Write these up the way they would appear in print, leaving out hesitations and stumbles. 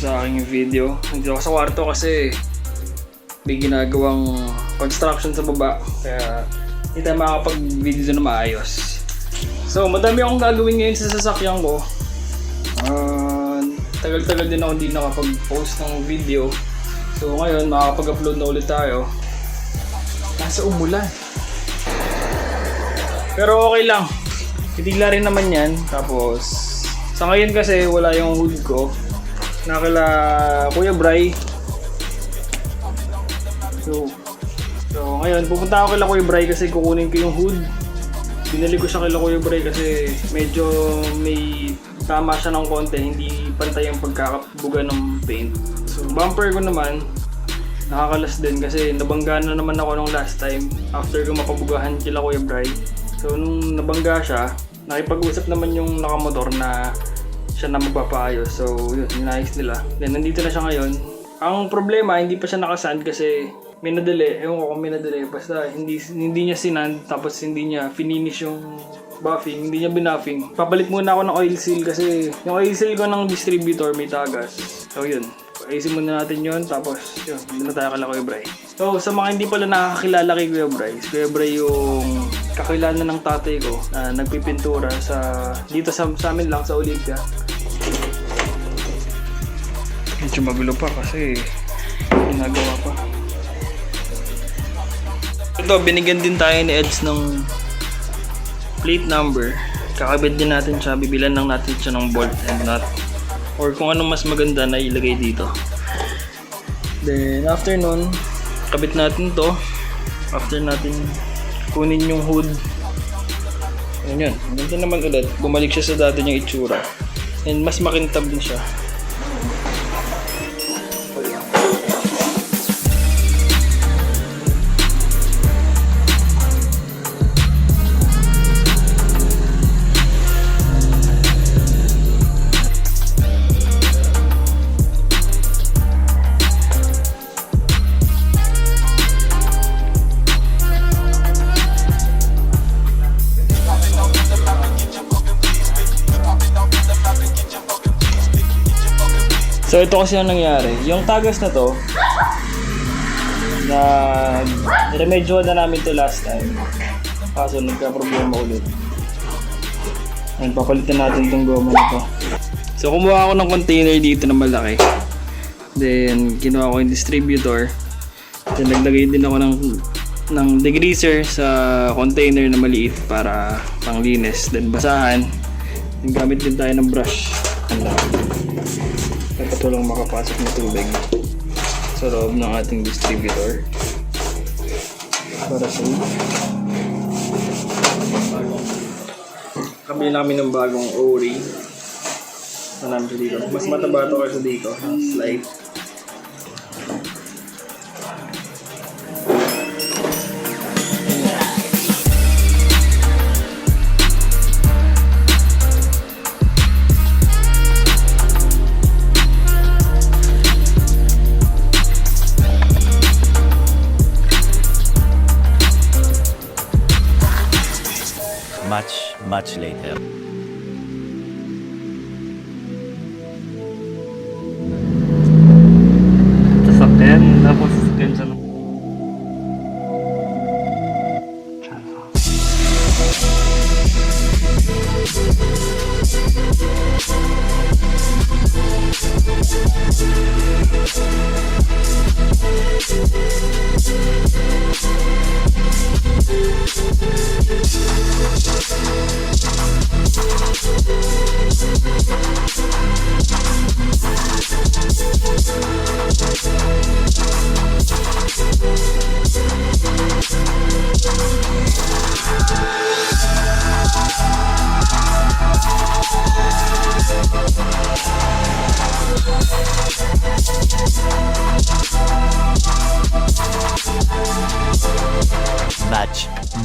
sa aking video. Nandito ako sa kwarto kasi may ginagawang construction sa baba. Kaya hindi tayo makakapag-video na maayos. So, madami akong gagawin ngayon sa sasakyan ko. Tagal-tagal din ako hindi nakapag-post ng video. So, ngayon makakapag-upload na ulit tayo. Nasa umulan. Pero okay lang. Titigla rin naman yan. Tapos, sa ngayon kasi wala yung hood ko. Nakila Kuya Bray. So ngayon pupunta ako kila Kuya Bray kasi kukunin ko yung hood. Binili ko siya kila Kuya Bray kasi medyo may tama siya ng konti. Hindi pantay yung pagkakabuga ng paint. So bumper ko naman nakakalas din kasi nabangga na naman ako nung last time after ko mapabugahan kila Kuya Bray. So nung nabangga siya, nakipag-usap naman yung nakamotor na siya na magpapaayos. So yun, inayos nila. Then nandito na siya ngayon. Ang problema, hindi pa siya nakasand kasi may nadali. Ewan ko kung may nadali. Basta hindi niya sinand tapos hindi niya finish yung buffing. Hindi niya binuffing. Papalit muna ako ng oil seal kasi yung oil seal ko ng distributor may tagas. So yun, ayusin muna natin yun. Tapos yun, hindi na tayo kala Kuya Bray. So sa mga hindi pala nakakakilala kay Kuya Bray, si Kuya Bray yung kakilala ng tatay ko na nagpipintura dito sa amin lang sa Olympia. Medyo magulo pa kasi ginagawa pa. Ito, binigyan din tayo ni Eds ng plate number. Kakabit din natin siya, bibilan lang natin siya ng bolt and nut or kung anong mas maganda na ilagay dito. Then after nun, kabit natin to. After natin kunin yung hood, ayan, ganito naman ulit, bumalik siya sa dati niyang itsura and mas makintab din siya. So ito kasi ang nangyari, yung tagas na to na remedyohan na namin to last time kaso nagka-problema ulit. Ayun, papalitan natin itong goma na to. So kumuha ako ng container dito na malaki, then ginawa ko yung distributor, then naglagay din ako ng degreaser sa container na maliit para panglinis, then basahan, then gamit din tayo ng brush. Ito lang makapasok na tubig sa loob ng ating distributor para sa kabili na kami ng bagong O-ring na namin dito. Mas mataba ito kasi dito, slide. Much later. Sasakyan, tapos sasakyan siya.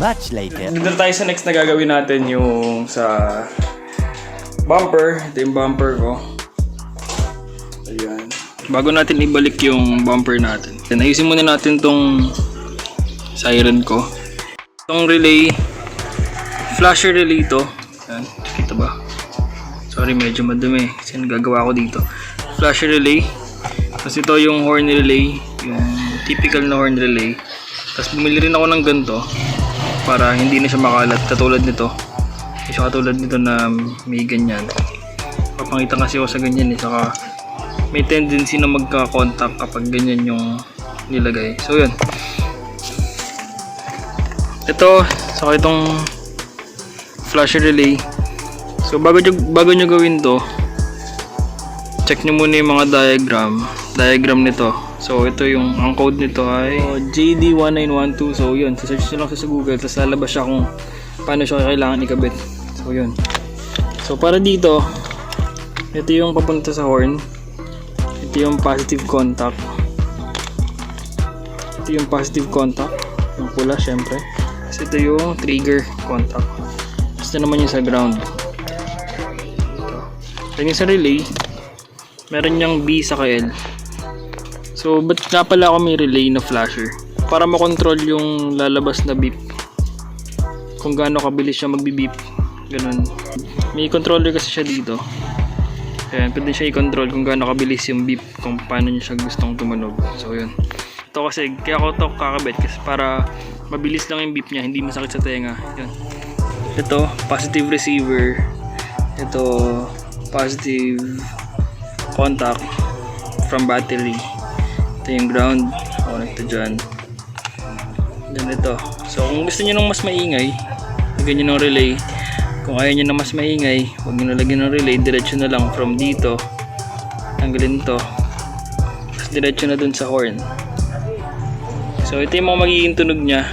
Much later. Dito tayo sa next na gagawin natin, yung sa bumper. Ito yung bumper ko. Ayan. Bago natin ibalik yung bumper natin, ayusin muna natin tong siren ko. Itong relay, flasher relay to. Ayan, kita ba? Sorry, medyo madumi kasi nagagawa ko dito. flash relay. Tapos ito yung horn relay, yung typical na horn relay. Tapos bumili rin ako ng ganito para hindi na siya makalat katulad nito. Hindi siya katulad nito na may ganyan. Papangita kasi ako sa ganyan saka may tendency na magka-contact kapag ganyan yung nilagay. So yun. Ito, saka itong flash relay. So bago nyo gawin to, check nyo muna yung mga diagram nito. So ito yung ang code nito ay JD1912. So yun, search nyo lang sa Google, tapos lalabas siya kung paano siya kailangan ikabit. So yun. So para dito, ito yung papunta sa horn. Ito yung positive contact. Ito yung positive contact, yung pula syempre. Tapos ito yung trigger contact. Tapos ito naman yung sa ground. Ito yung sa relay, meron niyang B sa L. So ba't nga pala ako may relay na flasher? Para makontrol yung lalabas na beep, kung gaano kabilis siya magbi-beep. Ganun. May controller kasi siya dito. Ayan, pwede siya i-control kung gaano kabilis yung beep, kung paano niya siya gustong tumunog. So yun. Ito kasi, kaya ako ito kakabit kasi para mabilis lang yung beep niya, hindi masakit sa tenga. Yun. Ito, positive receiver. Ito, positive contact from battery. Ito yung ground, connect to dyan. Then ito. So kung gusto niyo ng mas maingay, lagyan niyo ng relay. Kung ayaw niyo na mas maingay, huwag niyo nalagyan ng relay, diretso na lang from dito. Tanggalin to. Tapos diretso na dun sa horn. So ito yung mga magiging tunog niya.